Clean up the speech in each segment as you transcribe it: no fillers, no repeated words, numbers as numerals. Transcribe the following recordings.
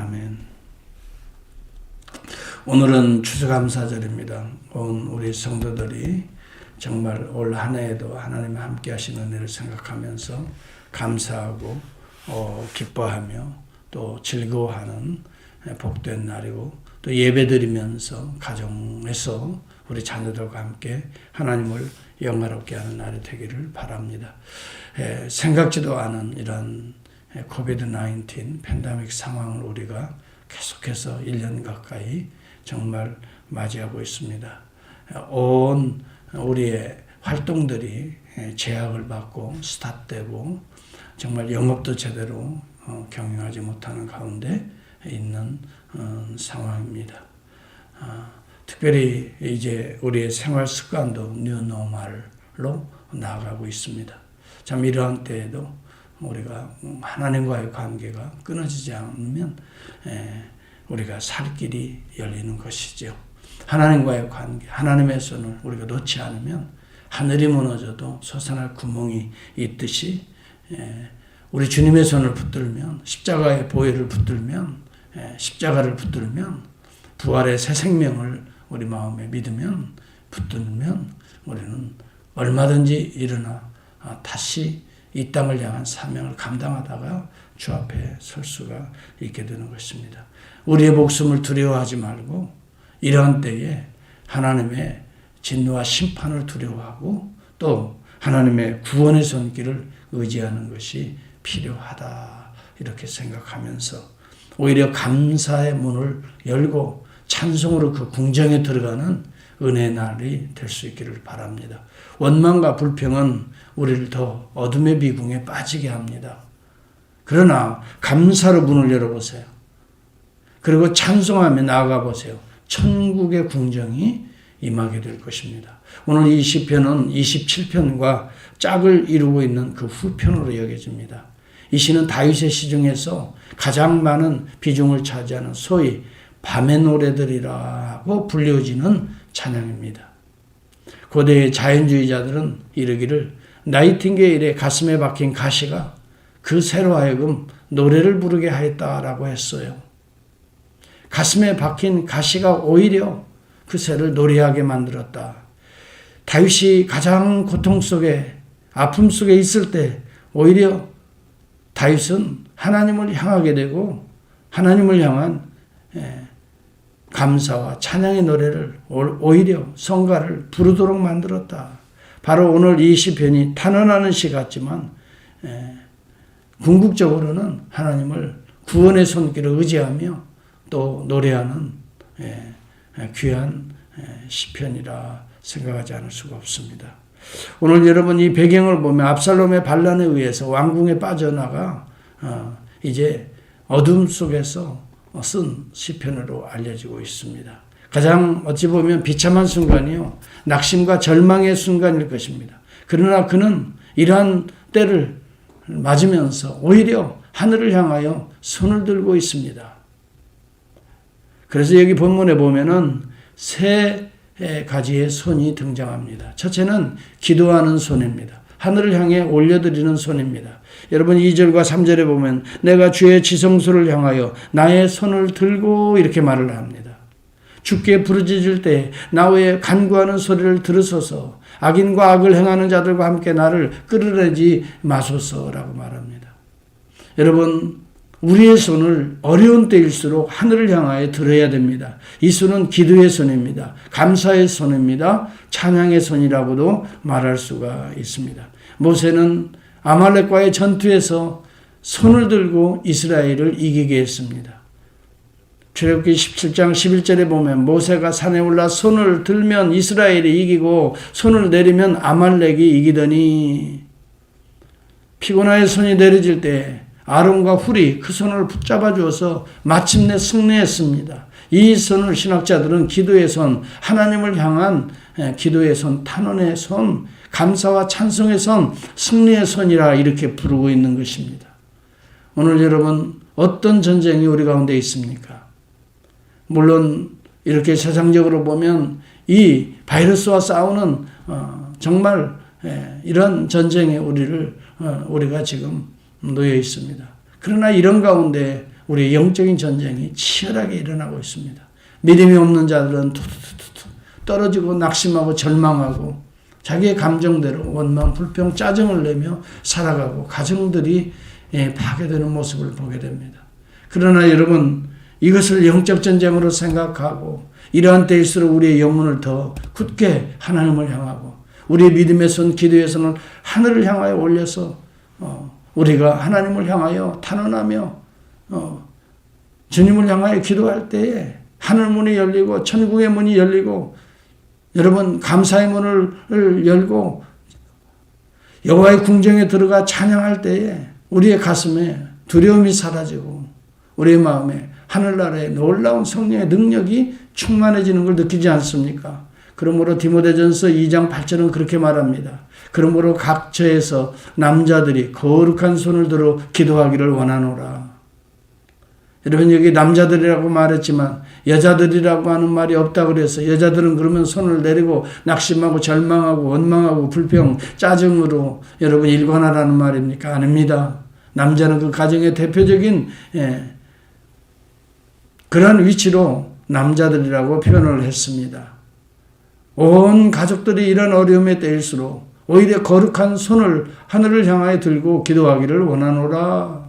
아멘. 오늘은 추수감사절입니다. 온 우리 성도들이 정말 올 한 해에도 하나님이 함께 하시는 은혜를 생각하면서 감사하고 기뻐하며 또 즐거워하는 복된 날이고, 또 예배드리면서 가정에서 우리 자녀들과 함께 하나님을 영화롭게 하는 날이 되기를 바랍니다. 생각지도 않은 이런 코비드-19 팬데믹 상황을 우리가 계속해서 1년 가까이 정말 맞이하고 있습니다. 온 우리의 활동들이 제약을 받고 스탑되고 정말 영업도 제대로 경영하지 못하는 가운데 있는 상황입니다. 특별히 이제 우리의 생활 습관도 뉴노멀로 나아가고 있습니다. 참 이러한 때에도 우리가 하나님과의 관계가 끊어지지 않으면 우리가 살 길이 열리는 것이죠. 하나님과의 관계, 하나님의 손을 우리가 놓지 않으면 하늘이 무너져도 솟아날 구멍이 있듯이 우리 주님의 손을 붙들면, 십자가의 보혈을 붙들면, 십자가를 붙들면, 부활의 새 생명을 우리 마음에 믿으면, 붙들면 우리는 얼마든지 일어나 다시 이 땅을 향한 사명을 감당하다가 주 앞에 설 수가 있게 되는 것입니다. 우리의 목숨을 두려워하지 말고 이러한 때에 하나님의 진노와 심판을 두려워하고 또 하나님의 구원의 손길을 의지하는 것이 필요하다, 이렇게 생각하면서 오히려 감사의 문을 열고 찬송으로 그 궁정에 들어가는 은혜의 날이 될 수 있기를 바랍니다. 원망과 불평은 우리를 더 어둠의 비궁에 빠지게 합니다. 그러나 감사로 문을 열어보세요. 그리고 찬송하며 나아가 보세요. 천국의 궁정이 임하게 될 것입니다. 오늘 이 시편은 27편과 짝을 이루고 있는 그 후편으로 여겨집니다. 이 시는 다윗의 시 중에서 가장 많은 비중을 차지하는 소위 밤의 노래들이라고 불려지는 찬양입니다. 고대의 자연주의자들은 이르기를 나이팅게일의 가슴에 박힌 가시가 그 새로 하여금 노래를 부르게 하였다라고 했어요. 가슴에 박힌 가시가 오히려 그 새를 노래하게 만들었다. 다윗이 가장 고통 속에, 아픔 속에 있을 때 오히려 다윗은 하나님을 향하게 되고 하나님을 향한 감사와 찬양의 노래를 오히려 성가를 부르도록 만들었다. 바로 오늘 이 시편이 탄원하는 시 같지만 궁극적으로는 하나님을 구원의 손길을 의지하며 또 노래하는 귀한 시편이라 생각하지 않을 수가 없습니다. 오늘 여러분 이 배경을 보면 압살롬의 반란에 의해서 왕궁에 빠져나가 이제 어둠 속에서 쓴 시편으로 알려지고 있습니다. 가장 어찌 보면 비참한 순간이요, 낙심과 절망의 순간일 것입니다. 그러나 그는 이러한 때를 맞으면서 오히려 하늘을 향하여 손을 들고 있습니다. 그래서 여기 본문에 보면은 세 가지의 손이 등장합니다. 첫째는 기도하는 손입니다. 하늘을 향해 올려드리는 손입니다. 여러분 2절과 3절에 보면 내가 주의 지성소를 향하여 나의 손을 들고 이렇게 말을 합니다. 주께 부르짖을 때 나의 간구하는 소리를 들으소서, 악인과 악을 행하는 자들과 함께 나를 끌어내지 마소서라고 말합니다. 여러분 우리의 손을 어려운 때일수록 하늘을 향하여 들어야 됩니다. 이 손은 기도의 손입니다. 감사의 손입니다. 찬양의 손이라고도 말할 수가 있습니다. 모세는 아말렉과의 전투에서 손을 들고 이스라엘을 이기게 했습니다. 출애굽기 17장 11절에 보면 모세가 산에 올라 손을 들면 이스라엘이 이기고 손을 내리면 아말렉이 이기더니 피고나의 손이 내려질 때 아론과 훌이 그 손을 붙잡아 주어서 마침내 승리했습니다. 이 손을 신학자들은 기도의 손, 하나님을 향한 기도의 손, 탄원의 손, 감사와 찬송의 손, 승리의 손이라 이렇게 부르고 있는 것입니다. 오늘 여러분 어떤 전쟁이 우리 가운데 있습니까? 물론 이렇게 세상적으로 보면 이 바이러스와 싸우는 정말 이런 전쟁에 우리가 지금 놓여 있습니다. 그러나 이런 가운데 우리의 영적인 전쟁이 치열하게 일어나고 있습니다. 믿음이 없는 자들은 떨어지고 낙심하고 절망하고 자기의 감정대로 원망, 불평, 짜증을 내며 살아가고 가정들이 파괴되는 모습을 보게 됩니다. 그러나 여러분, 이것을 영적 전쟁으로 생각하고 이러한 때일수록 우리의 영혼을 더 굳게 하나님을 향하고 우리의 믿음의 손, 기도의 손을 하늘을 향하여 올려서 우리가 하나님을 향하여 탄원하며 주님을 향하여 기도할 때에 하늘 문이 열리고 천국의 문이 열리고 여러분 감사의 문을 열고 여호와의 궁정에 들어가 찬양할 때에 우리의 가슴에 두려움이 사라지고 우리의 마음에 하늘나라의 놀라운 성령의 능력이 충만해지는 걸 느끼지 않습니까? 그러므로 디모데전서 2장 8절은 그렇게 말합니다. 그러므로 각처에서 남자들이 거룩한 손을 들어 기도하기를 원하노라. 여러분 여기 남자들이라고 말했지만 여자들이라고 하는 말이 없다고 그래서 여자들은 그러면 손을 내리고 낙심하고 절망하고 원망하고 불평, 짜증으로 여러분 일관하라는 말입니까? 아닙니다. 남자는 그 가정의 대표적인 그런 위치로 남자들이라고 표현을 했습니다. 온 가족들이 이런 어려움에 때일수록 오히려 거룩한 손을 하늘을 향하여 들고 기도하기를 원하노라.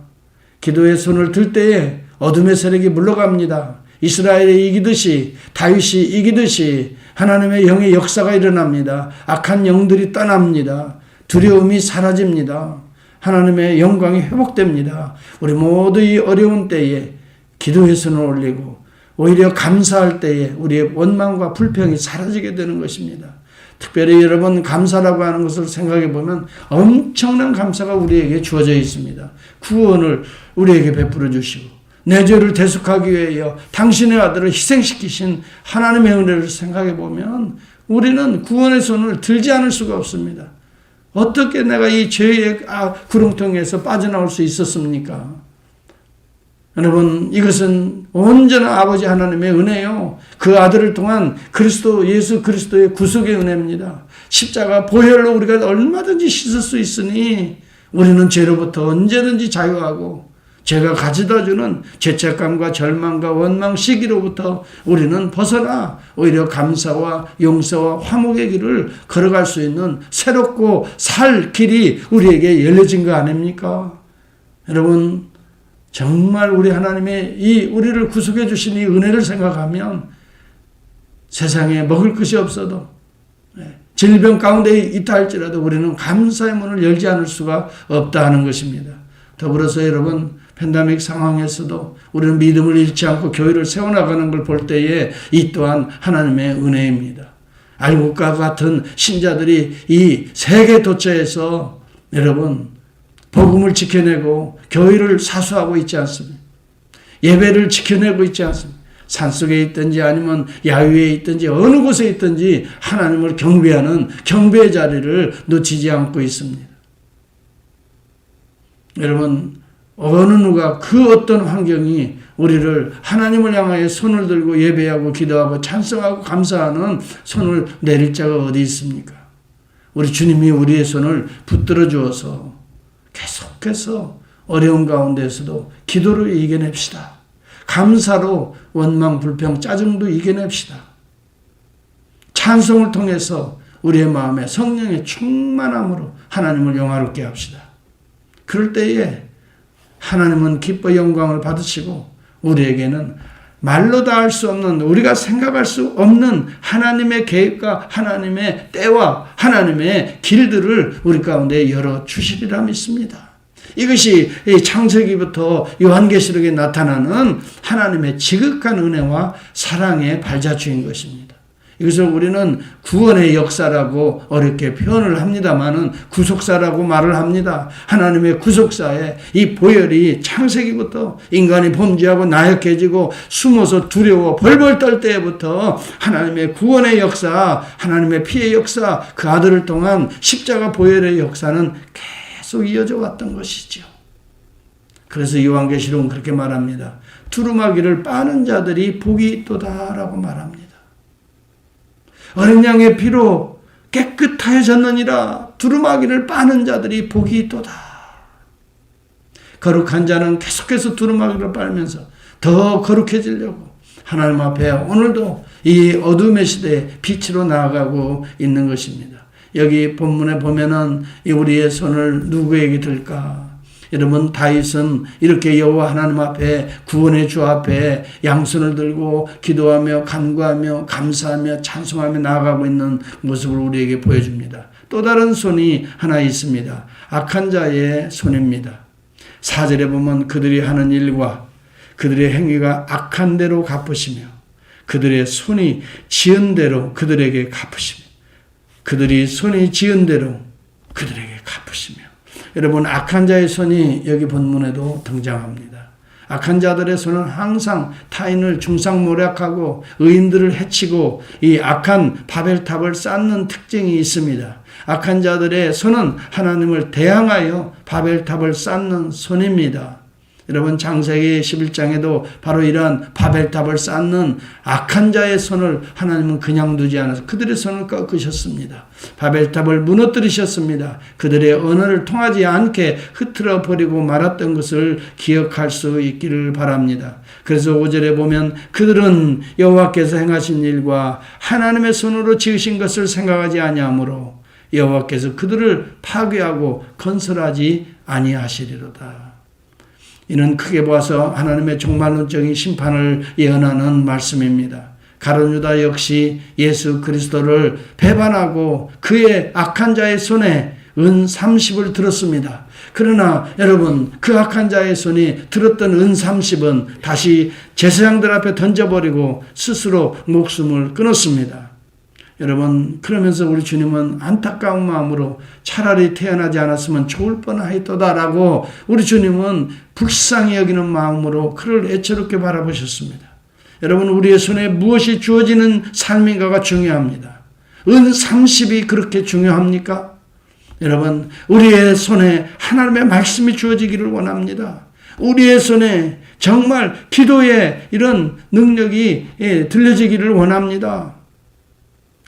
기도의 손을 들 때에 어둠의 세력이 물러갑니다. 이스라엘이 이기듯이 다윗이 이기듯이 하나님의 영의 역사가 일어납니다. 악한 영들이 떠납니다. 두려움이 사라집니다. 하나님의 영광이 회복됩니다. 우리 모두 이 어려운 때에 기도의 손을 올리고 오히려 감사할 때에 우리의 원망과 불평이 사라지게 되는 것입니다. 특별히 여러분 감사라고 하는 것을 생각해 보면 엄청난 감사가 우리에게 주어져 있습니다. 구원을 우리에게 베풀어 주시고 내 죄를 대속하기 위하여 당신의 아들을 희생시키신 하나님의 은혜를 생각해 보면 우리는 구원의 손을 들지 않을 수가 없습니다. 어떻게 내가 이 죄의 구렁텅이에서 빠져나올 수 있었습니까? 여러분 이것은 온전한 아버지 하나님의 은혜요. 그 아들을 통한 그리스도 예수 그리스도의 구속의 은혜입니다. 십자가 보혈로 우리가 얼마든지 씻을 수 있으니 우리는 죄로부터 언제든지 자유하고 죄가 가져다주는 죄책감과 절망과 원망 시기로부터 우리는 벗어나 오히려 감사와 용서와 화목의 길을 걸어갈 수 있는 새롭고 살 길이 우리에게 열려진 거 아닙니까? 여러분 정말 우리 하나님의 이 우리를 구속해 주신 이 은혜를 생각하면 세상에 먹을 것이 없어도 질병 가운데 있다 할지라도 우리는 감사의 문을 열지 않을 수가 없다 하는 것입니다. 더불어서 여러분 팬데믹 상황에서도 우리는 믿음을 잃지 않고 교회를 세워나가는 걸 볼 때에 이 또한 하나님의 은혜입니다. 알곡과 같은 신자들이 이 세계 도처에서 여러분 복음을 지켜내고 교회를 사수하고 있지 않습니다. 예배를 지켜내고 있지 않습니다. 산속에 있든지 아니면 야유에 있든지 어느 곳에 있든지 하나님을 경배하는 경배의 자리를 놓치지 않고 있습니다. 여러분 어느 누가 그 어떤 환경이 우리를 하나님을 향하여 손을 들고 예배하고 기도하고 찬송하고 감사하는 손을 내릴 자가 어디 있습니까? 우리 주님이 우리의 손을 붙들어 주어서 계속해서 어려운 가운데서도 기도로 이겨냅시다. 감사로 원망, 불평, 짜증도 이겨냅시다. 찬송을 통해서 우리의 마음에 성령의 충만함으로 하나님을 영화롭게 합시다. 그럴 때에 하나님은 기뻐 영광을 받으시고 우리에게는 말로 다 할 수 없는 우리가 생각할 수 없는 하나님의 계획과 하나님의 때와 하나님의 길들을 우리 가운데 열어주시리라 믿습니다. 이것이 창세기부터 요한계시록에 나타나는 하나님의 지극한 은혜와 사랑의 발자취인 것입니다. 이것을 우리는 구원의 역사라고 어렵게 표현을 합니다마는 구속사라고 말을 합니다. 하나님의 구속사에 이 보혈이 창세기부터 인간이 범죄하고 나약해지고 숨어서 두려워 벌벌 떨 때부터 하나님의 구원의 역사, 하나님의 피의 역사, 그 아들을 통한 십자가 보혈의 역사는 계속 이어져 왔던 것이죠. 그래서 요한계시록은 그렇게 말합니다. 두루마기를 빠는 자들이 복이 있도다라고 말합니다. 어린 양의 피로 깨끗하여졌느니라. 두루마기를 빠는 자들이 복이 있도다. 거룩한 자는 계속해서 두루마기를 빨면서 더 거룩해지려고 하나님 앞에 오늘도 이 어둠의 시대에 빛으로 나아가고 있는 것입니다. 여기 본문에 보면은 우리의 손을 누구에게 들까? 여러분, 다윗은 이렇게 여호와 하나님 앞에, 구원의 주 앞에 양손을 들고 기도하며 간구하며 감사하며 찬송하며 나아가고 있는 모습을 우리에게 보여줍니다. 또 다른 손이 하나 있습니다. 악한 자의 손입니다. 4절에 보면 그들이 하는 일과 그들의 행위가 악한 대로 갚으시며 그들의 손이 지은 대로 그들에게 갚으시며 그들이 손이 지은 대로 그들에게 갚으시며. 여러분, 악한 자의 손이 여기 본문에도 등장합니다. 악한 자들의 손은 항상 타인을 중상모략하고 의인들을 해치고 이 악한 바벨탑을 쌓는 특징이 있습니다. 악한 자들의 손은 하나님을 대항하여 바벨탑을 쌓는 손입니다. 여러분, 창세기 11장에도 바로 이러한 바벨탑을 쌓는 악한 자의 손을 하나님은 그냥 두지 않아서 그들의 손을 꺾으셨습니다. 바벨탑을 무너뜨리셨습니다. 그들의 언어를 통하지 않게 흐트러 버리고 말았던 것을 기억할 수 있기를 바랍니다. 그래서 5절에 보면 그들은 여호와께서 행하신 일과 하나님의 손으로 지으신 것을 생각하지 아니하므로 여호와께서 그들을 파괴하고 건설하지 아니하시리로다. 이는 크게 보아서 하나님의 종말론적인 심판을 예언하는 말씀입니다. 가룟 유다 역시 예수 그리스도를 배반하고 그의 악한 자의 손에 은 30을 들었습니다. 그러나 여러분, 그 악한 자의 손이 들었던 은 30은 다시 제사장들 앞에 던져버리고 스스로 목숨을 끊었습니다. 여러분, 그러면서 우리 주님은 안타까운 마음으로 차라리 태어나지 않았으면 좋을 뻔하였도다라고 우리 주님은 불쌍히 여기는 마음으로 그를 애처롭게 바라보셨습니다. 여러분, 우리의 손에 무엇이 주어지는 삶인가가 중요합니다. 은 30이 그렇게 중요합니까? 여러분, 우리의 손에 하나님의 말씀이 주어지기를 원합니다. 우리의 손에 정말 기도의 이런 능력이 들려지기를 원합니다.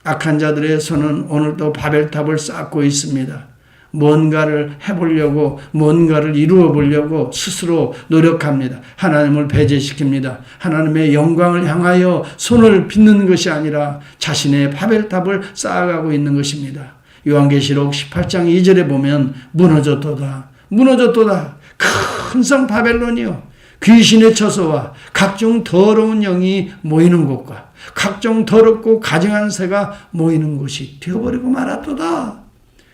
악한 자들의 손은 오늘도 바벨탑을 쌓고 있습니다. 뭔가를 해보려고, 뭔가를 이루어 보려고 스스로 노력합니다. 하나님을 배제시킵니다. 하나님의 영광을 향하여 손을 빚는 것이 아니라 자신의 바벨탑을 쌓아가고 있는 것입니다. 요한계시록 18장 2절에 보면 무너졌도다. 무너졌도다. 큰 성 바벨론이요. 귀신의 처소와 각종 더러운 영이 모이는 곳과 각종 더럽고 가증한 새가 모이는 곳이 되어버리고 말았도다.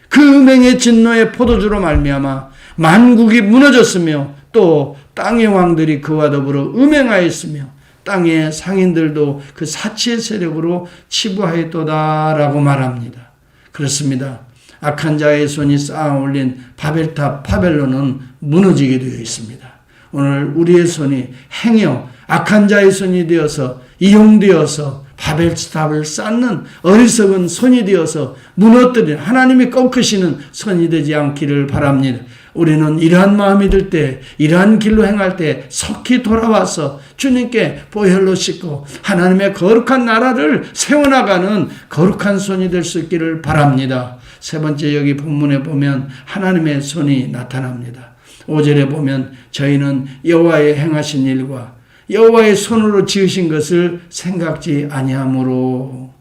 그 음행의 진노의 포도주로 말미암아 만국이 무너졌으며 또 땅의 왕들이 그와 더불어 음행하였으며 땅의 상인들도 그 사치의 세력으로 치부하였도다라고 말합니다. 그렇습니다. 악한 자의 손이 쌓아 올린 바벨탑 바벨론은 무너지게 되어 있습니다. 오늘 우리의 손이 행여 악한 자의 손이 되어서 이용되어서 바벨탑을 쌓는 어리석은 손이 되어서 무너뜨리는 하나님이 꺾으시는 손이 되지 않기를 바랍니다. 우리는 이러한 마음이 들 때, 이러한 길로 행할 때 속히 돌아와서 주님께 보혈로 씻고 하나님의 거룩한 나라를 세워나가는 거룩한 손이 될 수 있기를 바랍니다. 세 번째, 여기 본문에 보면 하나님의 손이 나타납니다. 5절에 보면 저희는 여호와의 행하신 일과 여호와의 손으로 지으신 것을 생각지 아니하므로.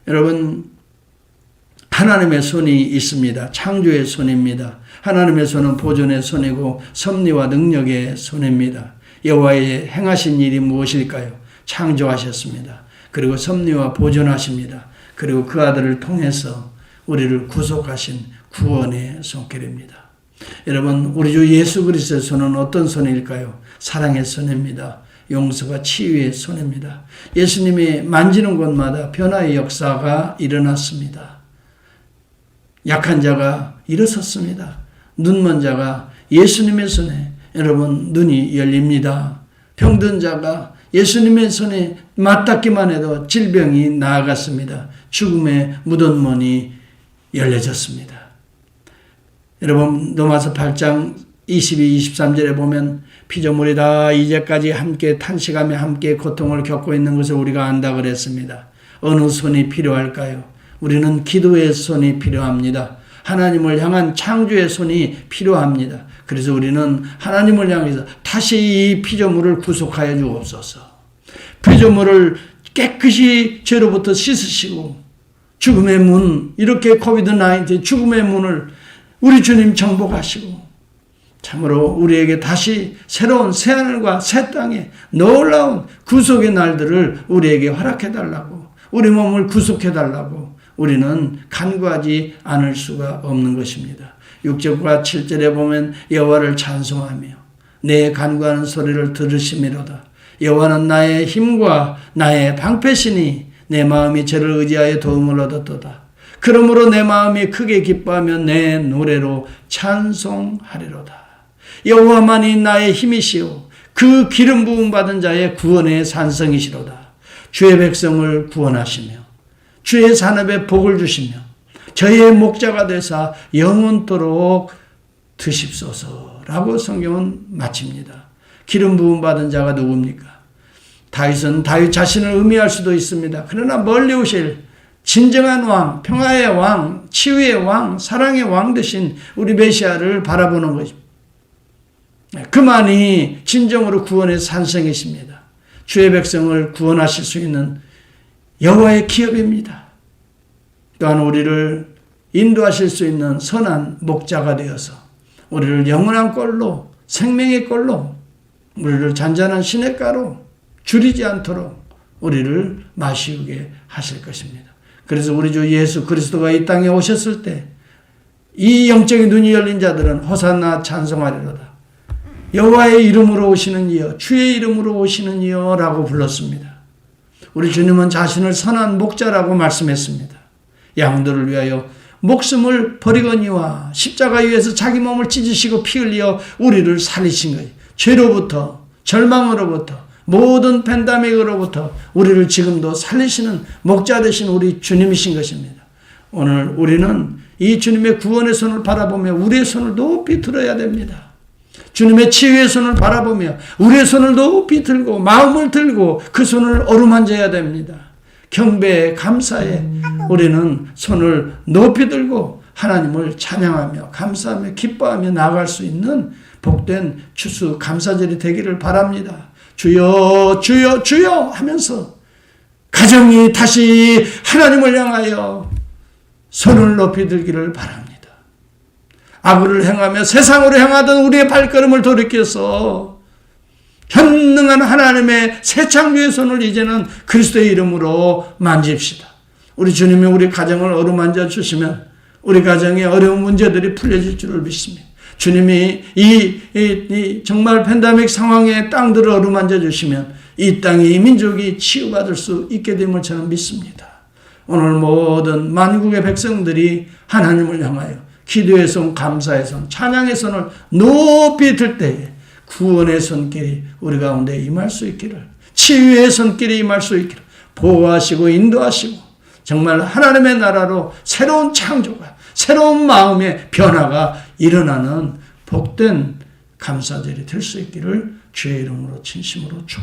여러분, 하나님의 손이 있습니다. 창조의 손입니다. 하나님의 손은 보존의 손이고 섭리와 능력의 손입니다. 여호와의 행하신 일이 무엇일까요? 창조하셨습니다. 그리고 섭리와 보존하십니다. 그리고 그 아들을 통해서 우리를 구속하신 구원의 손길입니다. 여러분, 우리 주 예수 그리스도의 손은 어떤 손일까요? 사랑의 손입니다. 용서와 치유의 손입니다. 예수님이 만지는 곳마다 변화의 역사가 일어났습니다. 약한 자가 일어섰습니다. 눈먼 자가 예수님의 손에 여러분 눈이 열립니다. 병든 자가 예수님의 손에 맞닿기만 해도 질병이 나아갔습니다. 죽음의 무덤문이 열려졌습니다. 여러분, 로마서 8장 22, 23절에 보면 피조물이 다 이제까지 함께 탄식하며 함께 고통을 겪고 있는 것을 우리가 안다 그랬습니다. 어느 손이 필요할까요? 우리는 기도의 손이 필요합니다. 하나님을 향한 창조의 손이 필요합니다. 그래서 우리는 하나님을 향해서 다시 이 피조물을 구속하여 주옵소서. 피조물을 깨끗이 죄로부터 씻으시고 죽음의 문, 이렇게 코비드-19 죽음의 문을 우리 주님 정복하시고 참으로 우리에게 다시 새로운 새하늘과 새 땅에 놀라운 구속의 날들을 우리에게 허락해달라고, 우리 몸을 구속해달라고 우리는 간구하지 않을 수가 없는 것입니다. 6절과 7절에 보면 여호와를 찬송하며 내 간구하는 소리를 들으시미로다. 여호와는 나의 힘과 나의 방패시니 내 마음이 저를 의지하여 도움을 얻었도다. 그러므로 내 마음이 크게 기뻐하며 내 노래로 찬송하리로다. 여호와만이 나의 힘이시오 그 기름 부음 받은 자의 구원의 산성이시로다. 주의 백성을 구원하시며 주의 산업에 복을 주시며 저의 목자가 되사 영원토록 드십소서라고 성경은 마칩니다. 기름 부음 받은 자가 누굽니까? 다윗은 다윗 자신을 의미할 수도 있습니다. 그러나 멀리 오실 진정한 왕, 평화의 왕, 치유의 왕, 사랑의 왕 되신 우리 메시아를 바라보는 것입니다. 그만이 진정으로 구원의 산성이십니다. 주의 백성을 구원하실 수 있는 여호와의 기업입니다. 또한 우리를 인도하실 수 있는 선한 목자가 되어서 우리를 영원한 꼴로, 생명의 꼴로, 우리를 잔잔한 시냇가로 줄이지 않도록 우리를 마시우게 하실 것입니다. 그래서 우리 주 예수 그리스도가 이 땅에 오셨을 때 이 영적인 눈이 열린 자들은 호산나 찬송하리로다. 여호와의 이름으로 오시는 이여, 주의 이름으로 오시는 이여 라고 불렀습니다. 우리 주님은 자신을 선한 목자라고 말씀했습니다. 양들을 위하여 목숨을 버리거니와 십자가 위에서 자기 몸을 찢으시고 피 흘려 우리를 살리신 거예요. 죄로부터, 절망으로부터, 모든 팬데믹으로부터 우리를 지금도 살리시는 목자 되신 우리 주님이신 것입니다. 오늘 우리는 이 주님의 구원의 손을 바라보며 우리의 손을 높이 들어야 됩니다. 주님의 치유의 손을 바라보며 우리의 손을 높이 들고 마음을 들고 그 손을 어루만져야 됩니다. 경배에 감사에 우리는 손을 높이 들고 하나님을 찬양하며 감사하며 기뻐하며 나아갈 수 있는 복된 추수 감사절이 되기를 바랍니다. 주여 주여 주여 하면서 가정이 다시 하나님을 향하여 손을 높이 들기를 바랍니다. 악을 행하며 세상으로 향하던 우리의 발걸음을 돌이켜서 현능한 하나님의 새 창조의 손을 이제는 그리스도의 이름으로 만집시다. 우리 주님이 우리 가정을 어루만져 주시면 우리 가정의 어려운 문제들이 풀려질 줄을 믿습니다. 주님이 이 정말 팬데믹 상황의 땅들을 어루만져 주시면 이 땅의 이 민족이 치유받을 수 있게 됨을 저는 믿습니다. 오늘 모든 만국의 백성들이 하나님을 향하여 기도의 손, 감사의 손, 찬양의 손을 높이 들 때에 구원의 손길이 우리 가운데 임할 수 있기를, 치유의 손길이 임할 수 있기를 보호하시고 인도하시고 정말 하나님의 나라로 새로운 창조가, 새로운 마음의 변화가 일어나는 복된 감사절이 될 수 있기를 주의 이름으로 진심으로 축복합니다.